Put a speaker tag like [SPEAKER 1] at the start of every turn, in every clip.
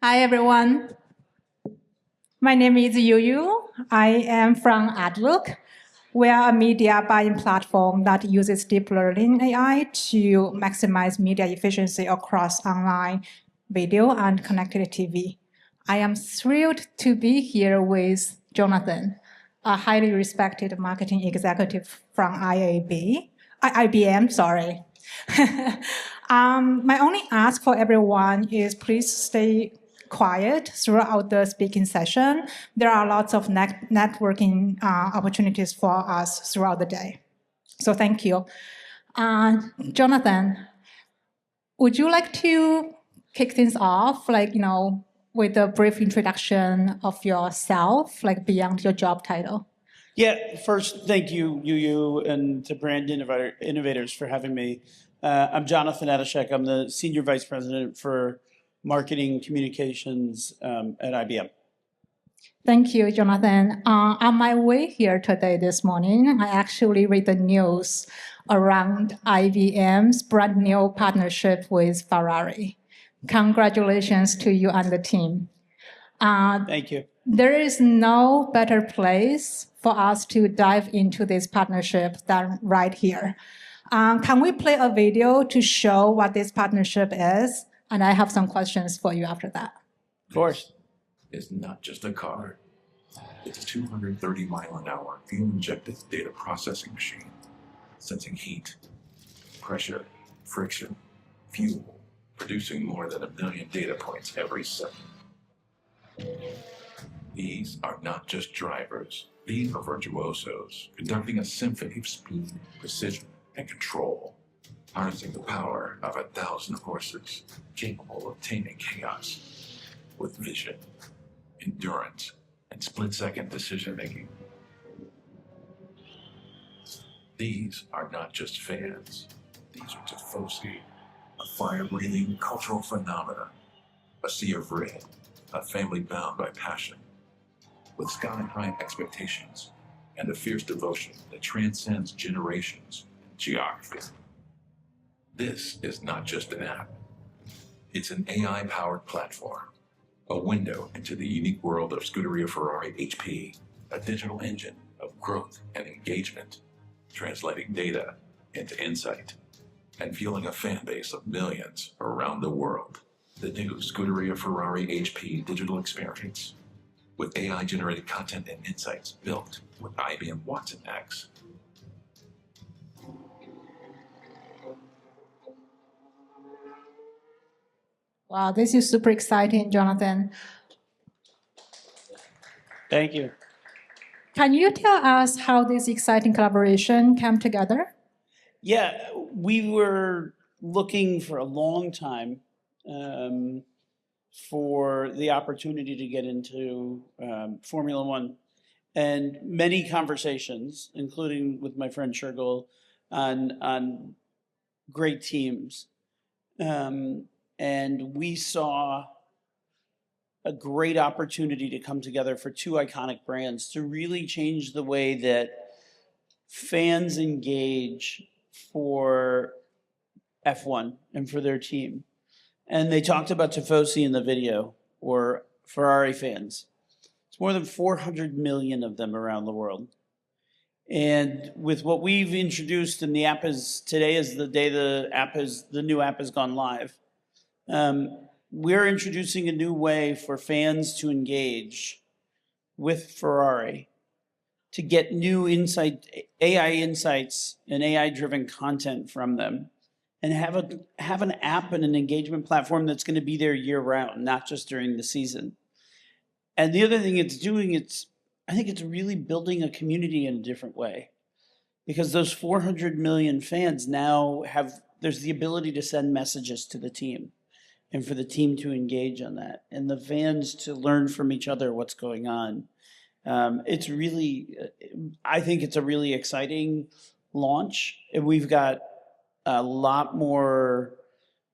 [SPEAKER 1] Hi, everyone. My name is Yuyu. I am from Adlook. We are a media buying platform that uses deep learning AI to maximize media efficiency across online video and connected TV. I am thrilled to be here with Jonathan, a highly respected marketing executive from IBM, sorry. My only ask for everyone is please stay quiet throughout the speaking session. There are lots of networking opportunities for us throughout the day. So thank you. Jonathan, would you like to kick things off, with a brief introduction of yourself, beyond your job title?
[SPEAKER 2] Yeah, first, thank you, Yuyu, and to Brand Innovators for having me. I'm Jonathan Adashek. I'm the Senior Vice President for Marketing Communications at IBM.
[SPEAKER 1] Thank you, Jonathan. On my way here today, this morning, I actually read the news around IBM's brand new partnership with Ferrari. Congratulations to you and the team.
[SPEAKER 2] Thank you.
[SPEAKER 1] There is no better place for us to dive into this partnership than right here. Can we play a video to show what this partnership is? And I have some questions for you after that.
[SPEAKER 2] Of course.
[SPEAKER 3] It's not just a car. It's a 230-mile-an-hour fuel-injected data processing machine, sensing heat, pressure, friction, fuel, producing more than 1 million data points every second. These are not just drivers. These are virtuosos, conducting a symphony of speed, precision, and control, harnessing the power of 1,000 horses, capable of taming chaos with vision, endurance, and split-second decision-making. These are not just fans. These are tifosi, a fire-breathing cultural phenomenon, a sea of red, a family bound by passion, with sky-high expectations and a fierce devotion that transcends generations and geography. This is not just an app. It's an AI-powered platform, a window into the unique world of Scuderia Ferrari HP, a digital engine of growth and engagement, translating data into insight and fueling a fan base of millions around the world. The new Scuderia Ferrari HP digital experience, with AI-generated content and insights built with IBM Watson X.
[SPEAKER 1] Wow, this is super exciting, Jonathan.
[SPEAKER 2] Thank you.
[SPEAKER 1] Can you tell us how this exciting collaboration came together?
[SPEAKER 2] Yeah, we were looking for a long time for the opportunity to get into Formula One, and many conversations, including with my friend Shergel, on great teams. And we saw a great opportunity to come together for two iconic brands to really change the way that fans engage for F1 and for their team. And they talked about tifosi in the video, or Ferrari fans. It's more than 400 million of them around the world. And with what we've introduced, and the app is, today is the day the new app has gone live. We're introducing a new way for fans to engage with Ferrari, to get new AI insights and AI-driven content from them, and have an app and an engagement platform that's going to be there year-round, not just during the season. And the other thing it's doing, I think it's really building a community in a different way, because those 400 million fans now there's the ability to send messages to the team, and for the team to engage on that, and the fans to learn from each other what's going on. It's really, I think it's a really exciting launch, and we've got a lot more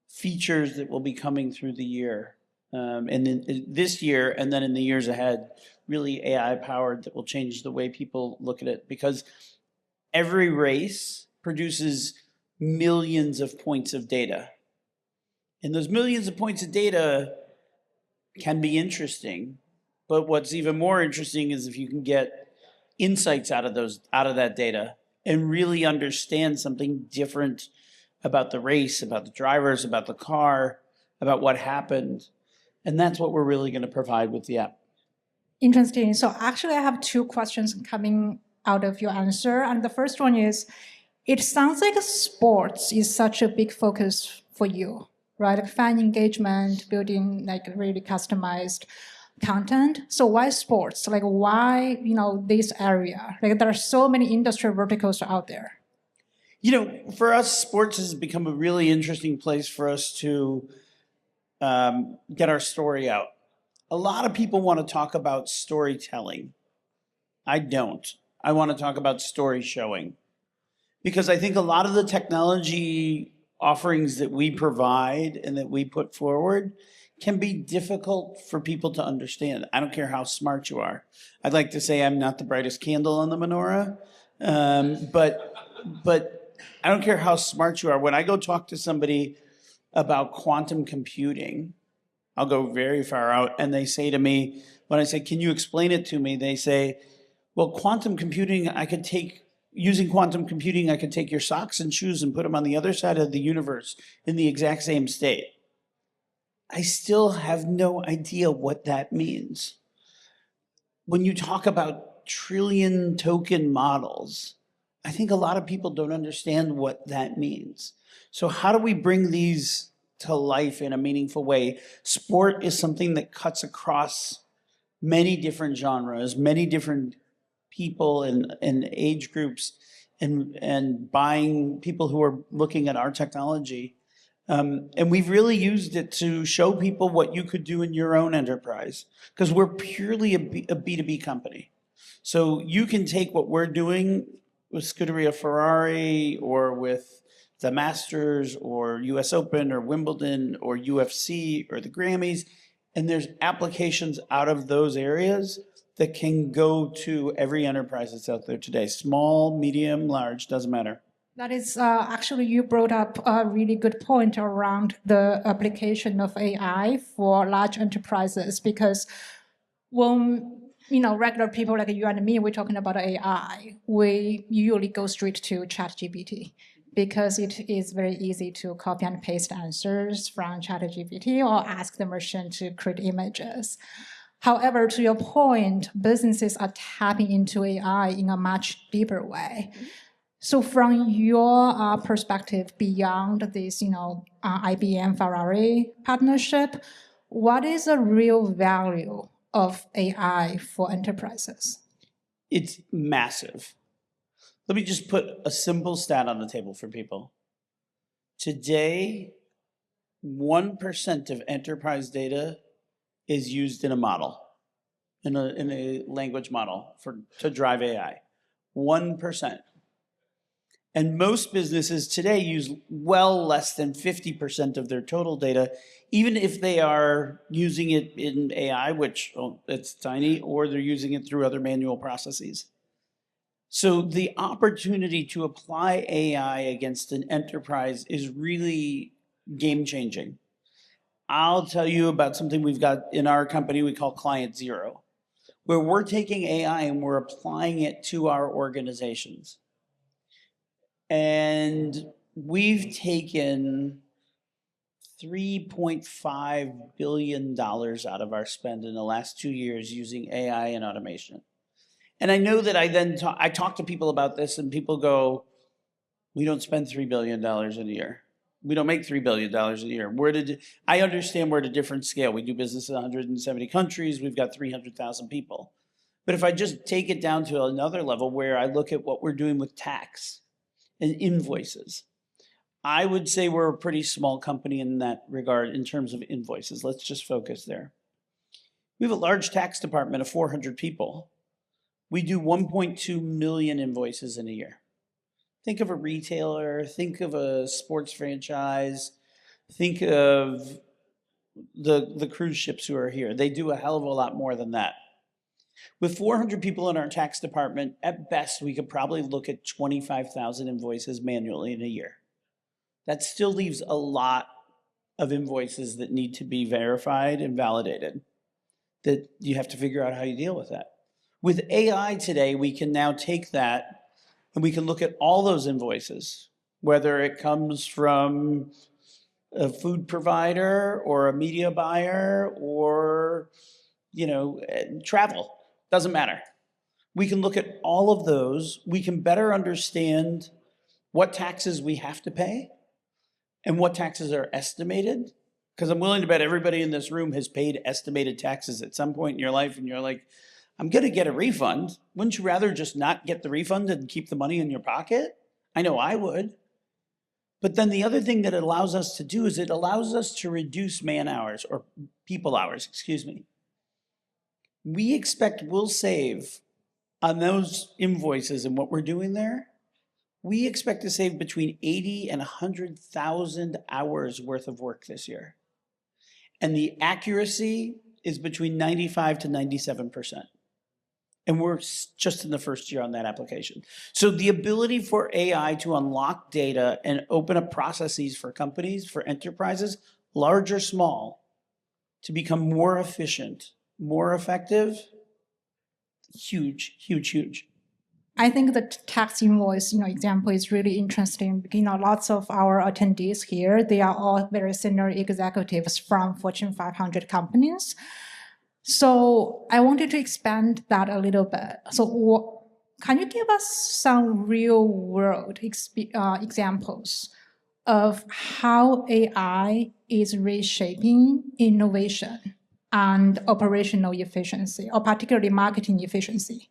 [SPEAKER 2] features that will be coming through the year, and in this year, and then in the years ahead, really AI powered, that will change the way people look at it, because every race produces millions of points of data. And those millions of points of data can be interesting. But what's even more interesting is if you can get insights out of that data and really understand something different about the race, about the drivers, about the car, about what happened. And that's what we're really going to provide with the app.
[SPEAKER 1] Interesting. So actually, I have two questions coming out of your answer. And the first one is, it sounds like sports is such a big focus for you, right? Like fan engagement, building like really customized content. So why sports? Like why, this area? Like there are so many industry verticals out there.
[SPEAKER 2] For us, sports has become a really interesting place for us to get our story out. A lot of people want to talk about storytelling. I don't. I want to talk about story showing. Because I think a lot of the technology offerings that we provide and that we put forward can be difficult for people to understand. I don't care how smart you are. I'd like to say I'm not the brightest candle on the menorah, but I don't care how smart you are. When I go talk to somebody about quantum computing, I'll go very far out, and they say to me, when I say, can you explain it to me? They say, well, quantum computing, using quantum computing, I could take your socks and shoes and put them on the other side of the universe in the exact same state. I still have no idea what that means. When you talk about trillion token models, I think a lot of people don't understand what that means. So how do we bring these to life in a meaningful way? Sport is something that cuts across many different genres, many different people and age groups, and buying people who are looking at our technology. And we've really used it to show people what you could do in your own enterprise, because we're purely a B2B company. So you can take what we're doing with Scuderia Ferrari or with the Masters or US Open or Wimbledon or UFC or the Grammys, and there's applications out of those areas that can go to every enterprise that's out there today. Small, medium, large, doesn't matter.
[SPEAKER 1] That is actually, you brought up a really good point around the application of AI for large enterprises, because when regular people like you and me, we're talking about AI, we usually go straight to ChatGPT because it is very easy to copy and paste answers from ChatGPT or ask the machine to create images. However, to your point, businesses are tapping into AI in a much deeper way. So from your perspective, beyond this, IBM Ferrari partnership, what is the real value of AI for enterprises?
[SPEAKER 2] It's massive. Let me just put a simple stat on the table for people. Today, 1% of enterprise data is used in a model, in a language model to drive AI. 1%. And most businesses today use well less than 50% of their total data, even if they are using it in AI, which it's tiny, or they're using it through other manual processes. So the opportunity to apply AI against an enterprise is really game-changing. I'll tell you about something we've got in our company we call Client Zero, where we're taking AI and we're applying it to our organizations. And we've taken $3.5 billion out of our spend in the last 2 years using AI and automation. And I know that I talk to people about this and people go, we don't spend $3 billion a year. We don't make $3 billion a year. I understand we're at a different scale. We do business in 170 countries. We've got 300,000 people. But if I just take it down to another level where I look at what we're doing with tax and invoices, I would say we're a pretty small company in that regard in terms of invoices. Let's just focus there. We have a large tax department of 400 people. We do 1.2 million invoices in a year. Think of a retailer, think of a sports franchise, think of the cruise ships who are here. They do a hell of a lot more than that. With 400 people in our tax department, at best, we could probably look at 25,000 invoices manually in a year. That still leaves a lot of invoices that need to be verified and validated. that you have to figure out how you deal with that. With AI today, we can now take that and we can look at all those invoices, whether it comes from a food provider or a media buyer or, travel. Doesn't matter. We can look at all of those. We can better understand what taxes we have to pay and what taxes are estimated. Because I'm willing to bet everybody in this room has paid estimated taxes at some point in your life, and you're like, I'm going to get a refund. Wouldn't you rather just not get the refund and keep the money in your pocket? I know I would. But then the other thing that it allows us to do is it allows us to reduce man hours or people hours, excuse me. We expect we'll save on those invoices and what we're doing there. We expect to save between 80 and 100,000 hours worth of work this year. And the accuracy is between 95 to 97%. And we're just in the first year on that application. So the ability for AI to unlock data and open up processes for companies, for enterprises, large or small, to become more efficient, more effective, huge, huge, huge.
[SPEAKER 1] I think the tax invoice, example is really interesting. Lots of our attendees here, they are all very senior executives from Fortune 500 companies. So I wanted to expand that a little bit. So can you give us some real world examples of how AI is reshaping innovation and operational efficiency, or particularly marketing efficiency?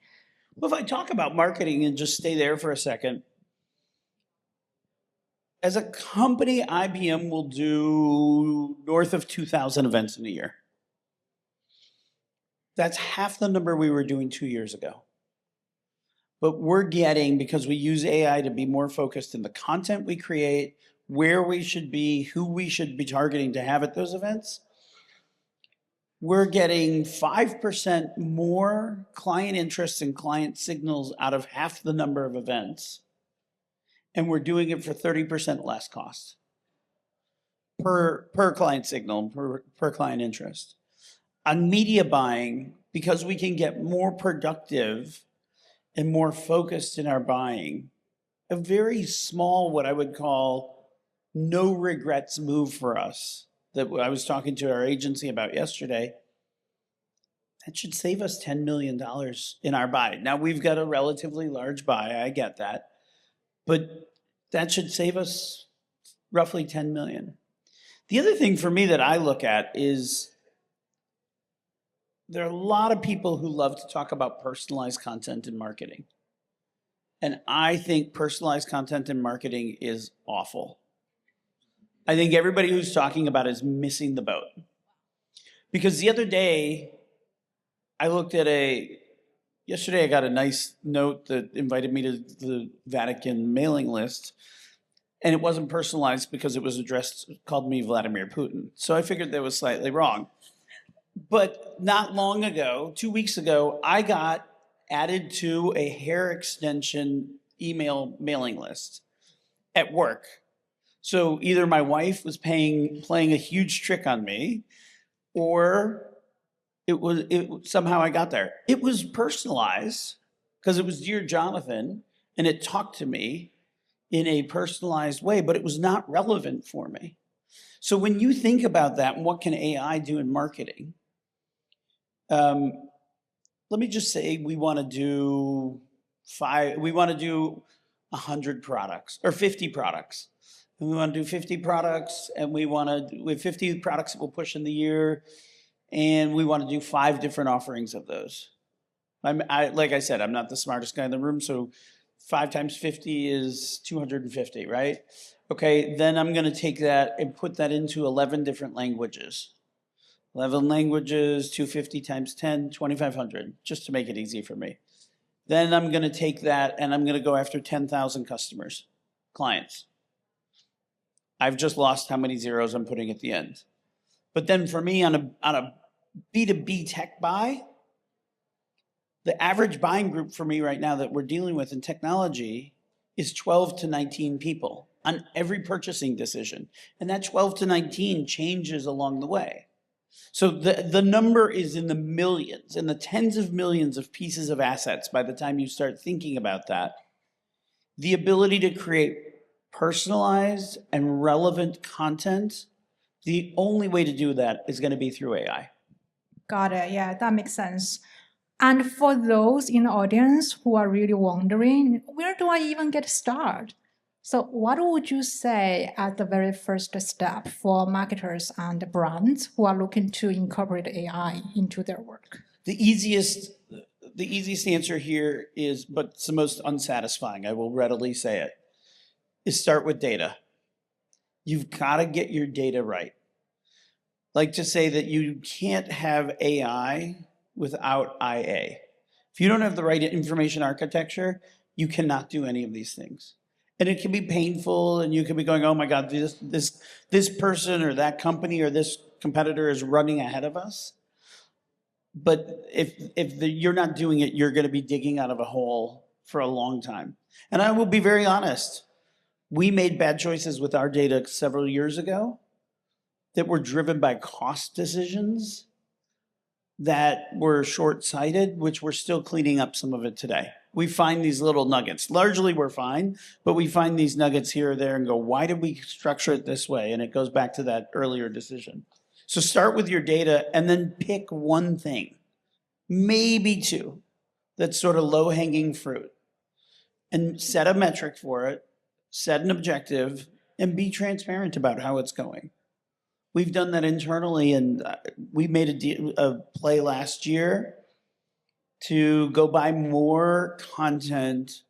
[SPEAKER 2] Well, if I talk about marketing and just stay there for a second, as a company, IBM will do north of 2,000 events in a year. That's half the number we were doing 2 years ago. But we're getting, because we use AI to be more focused in the content we create, where we should be, who we should be targeting to have at those events, we're getting 5% more client interest and client signals out of half the number of events. And we're doing it for 30% less cost per client signal, per client interest. On media buying, because we can get more productive and more focused in our buying, a very small, what I would call no regrets move for us that I was talking to our agency about yesterday, that should save us $10 million in our buy. Now, we've got a relatively large buy, I get that, but that should save us roughly $10 million. The other thing for me that I look at is there are a lot of people who love to talk about personalized content in marketing. And I think personalized content in marketing is awful. I think everybody who's talking about it is missing the boat. Because the other day, I looked at yesterday I got a nice note that invited me to the Vatican mailing list, and it wasn't personalized because it was called me Vladimir Putin. So I figured that was slightly wrong. But not long ago, 2 weeks ago, I got added to a hair extension email mailing list at work. So either my wife was playing a huge trick on me, or somehow I got there. It was personalized because it was Dear Jonathan, and it talked to me in a personalized way, but it was not relevant for me. So when you think about that, and what can AI do in marketing? Let me just say we want to do 100 products or 50 products. And we want to do 50 products, and we have 50 products that we'll push in the year, and we want to do 5 different offerings of those. Like I said, I'm not the smartest guy in the room, so 5 times 50 is 250, right? Okay, then I'm going to take that and put that into 11 different languages. 11 languages, 250 times 10, 2,500, just to make it easy for me. Then I'm going to take that and I'm going to go after 10,000 customers, clients. I've just lost how many zeros I'm putting at the end. But then for me, on a B2B tech buy, the average buying group for me right now that we're dealing with in technology is 12 to 19 people on every purchasing decision. And that 12 to 19 changes along the way. So the number is in the millions, in the tens of millions of pieces of assets by the time you start thinking about that. The ability to create personalized and relevant content, the only way to do that is going to be through AI.
[SPEAKER 1] Got it. Yeah, that makes sense. And for those in the audience who are really wondering, where do I even get started? So what would you say as the very first step for marketers and brands who are looking to incorporate AI into their work?
[SPEAKER 2] The easiest answer here is, but it's the most unsatisfying, I will readily say it, is start with data. You've got to get your data right. Like to say that you can't have AI without IA. If you don't have the right information architecture, you cannot do any of these things. And it can be painful, and you can be going, oh my God, this person or that company or this competitor is running ahead of us. But if you're not doing it, you're going to be digging out of a hole for a long time. And I will be very honest. We made bad choices with our data several years ago that were driven by cost decisions that were short-sighted, which we're still cleaning up some of it today. We find these little nuggets. Largely we're fine, but we find these nuggets here or there and go, why did we structure it this way? And it goes back to that earlier decision. So start with your data and then pick one thing, maybe two, that's sort of low-hanging fruit. And set a metric for it, set an objective, and be transparent about how it's going. We've done that internally, and we made a play last year to go buy more content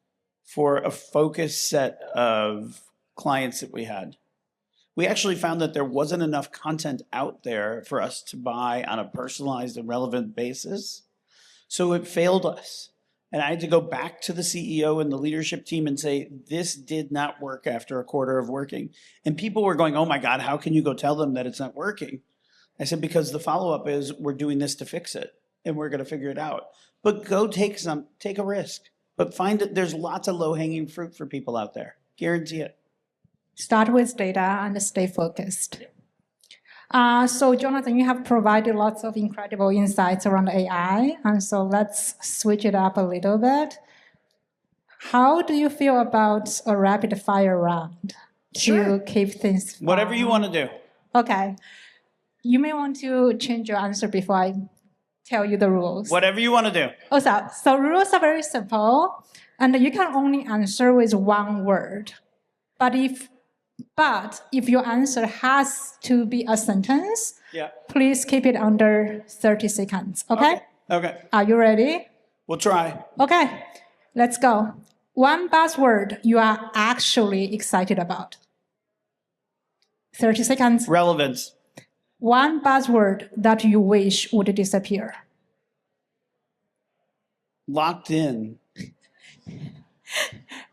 [SPEAKER 2] for a focused set of clients that we had. We actually found that there wasn't enough content out there for us to buy on a personalized and relevant basis. So it failed us. And I had to go back to the CEO and the leadership team and say, this did not work after a quarter of working. And people were going, oh my God, how can you go tell them that it's not working? I said, because the follow-up is we're doing this to fix it and we're going to figure it out. But go take a risk. But find that there's lots of low-hanging fruit for people out there. Guarantee it.
[SPEAKER 1] Start with data and stay focused. So Jonathan, you have provided lots of incredible insights around AI. And so let's switch it up a little bit. How do you feel about a rapid fire round to keep things fun?
[SPEAKER 2] Whatever you want to do.
[SPEAKER 1] Okay. You may want to change your answer before I tell you the rules.
[SPEAKER 2] Whatever you want to do.
[SPEAKER 1] Oh, so rules are very simple. And you can only answer with one word. But if your answer has to be a sentence, please keep it under 30 seconds, okay?
[SPEAKER 2] Okay.
[SPEAKER 1] Are you ready?
[SPEAKER 2] We'll try.
[SPEAKER 1] Okay, let's go. One buzzword you are actually excited about. 30 seconds.
[SPEAKER 2] Relevance.
[SPEAKER 1] One buzzword that you wish would disappear.
[SPEAKER 2] Locked in.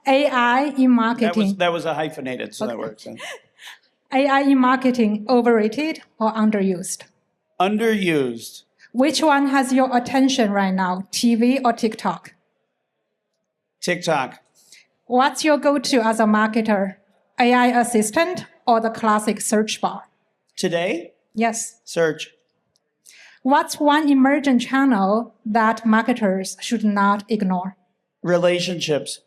[SPEAKER 1] AI in marketing.
[SPEAKER 2] That was a hyphenated, so that works.
[SPEAKER 1] AI in marketing, overrated or underused?
[SPEAKER 2] Underused.
[SPEAKER 1] Which one has your attention right now, TV or TikTok?
[SPEAKER 2] TikTok.
[SPEAKER 1] What's your go-to as a marketer, AI assistant or the classic search bar?
[SPEAKER 2] Today?
[SPEAKER 1] Yes.
[SPEAKER 2] Search.
[SPEAKER 1] What's one emerging channel that marketers should not ignore?
[SPEAKER 2] Relationships.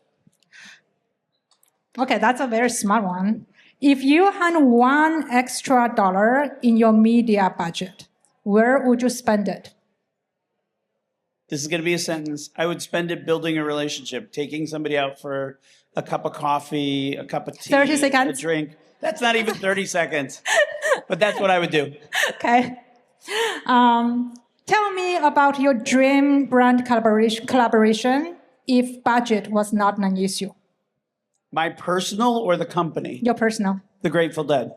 [SPEAKER 1] Okay, that's a very smart one. If you had $1 extra in your media budget, where would you spend it?
[SPEAKER 2] This is going to be a sentence. I would spend it building a relationship, taking somebody out for a cup of coffee, a cup of tea,
[SPEAKER 1] 30 seconds.
[SPEAKER 2] a drink. That's not even 30 seconds, but that's what I would do.
[SPEAKER 1] Okay. Tell me about your dream brand collaboration if budget was not an issue.
[SPEAKER 2] My personal or the company?
[SPEAKER 1] Your personal.
[SPEAKER 2] The Grateful Dead.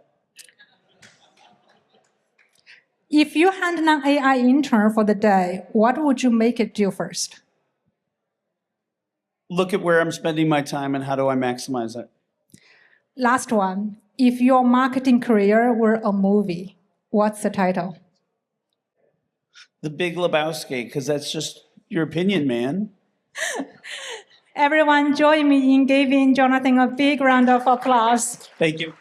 [SPEAKER 1] If you had an AI intern for the day, what would you make it do first?
[SPEAKER 2] Look at where I'm spending my time and how do I maximize it.
[SPEAKER 1] Last one. If your marketing career were a movie, what's the title?
[SPEAKER 2] The Big Lebowski, because that's just your opinion, man.
[SPEAKER 1] Everyone join me in giving Jonathan a big round of applause.
[SPEAKER 2] Thank you.